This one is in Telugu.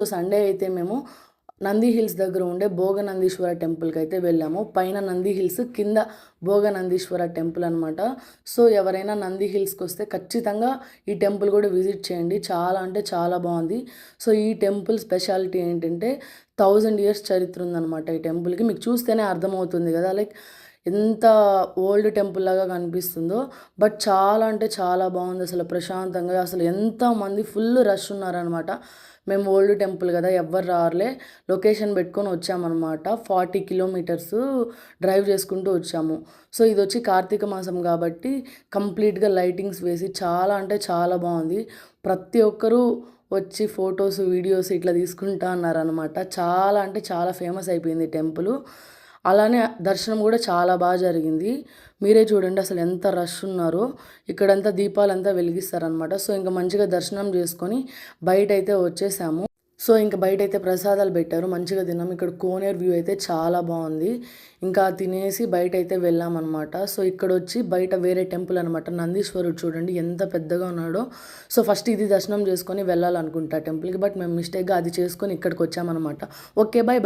సో సండే అయితే మేము నంది హిల్స్ దగ్గర ఉండే భోగనందీశ్వర టెంపుల్కి అయితే వెళ్ళాము. పైన నంది హిల్స్, కింద భోగనందీశ్వర టెంపుల్ అనమాట. సో ఎవరైనా నంది హిల్స్కి వస్తే ఖచ్చితంగా ఈ టెంపుల్ కూడా విజిట్ చేయండి. చాలా అంటే చాలా బాగుంది. సో ఈ టెంపుల్ స్పెషాలిటీ ఏంటంటే 1000 ఇయర్స్ చరిత్ర ఉందన్నమాట ఈ టెంపుల్కి. మీకు చూస్తేనే అర్థమవుతుంది కదా, లైక్ ఎంత ఓల్డ్ టెంపుల్ లాగా కనిపిస్తుందో. బట్ చాలా అంటే చాలా బాగుంది అసలు, ప్రశాంతంగా. అసలు ఎంతమంది, ఫుల్ రష్ ఉన్నారనమాట. మేము ఓల్డ్ టెంపుల్ కదా, ఎవ్వరు రారులే, లొకేషన్ పెట్టుకొని వచ్చామన్నమాట. 40 కిలోమీటర్స్ డ్రైవ్ చేసుకుంటూ వచ్చాము. సో ఇది వచ్చి కార్తీక మాసం కాబట్టి కంప్లీట్గా లైటింగ్స్ వేసి చాలా అంటే చాలా బాగుంది. ప్రతి ఒక్కరూ వచ్చి ఫొటోస్, వీడియోస్ ఇట్లా తీసుకుంటా అన్నారనమాట. చాలా అంటే చాలా ఫేమస్ అయిపోయింది టెంపుల్. అలానే దర్శనం కూడా చాలా బాగా జరిగింది. మీరే చూడండి అసలు ఎంత రష్ ఉన్నారో. ఇక్కడంతా దీపాలంతా వెలిగిస్తారనమాట. సో ఇంకా మంచిగా దర్శనం చేసుకొని బయటైతే వచ్చేసాము. సో ఇంకా బయటైతే ప్రసాదాలు పెట్టారు, మంచిగా తిన్నాం. ఇక్కడ కోనేరు వ్యూ అయితే చాలా బాగుంది. ఇంకా తినేసి బయటైతే వెళ్ళామన్నమాట. సో ఇక్కడ వచ్చి బయట వేరే టెంపుల్ అనమాట, నందీశ్వరుడు. చూడండి ఎంత పెద్దగా ఉన్నాడో. సో ఫస్ట్ ఇది దర్శనం చేసుకొని వెళ్ళాలనుకుంటా టెంపుల్కి, బట్ మేము మిస్టేక్గా అది చేసుకొని ఇక్కడికి వచ్చామన్నమాట. Okay, bye.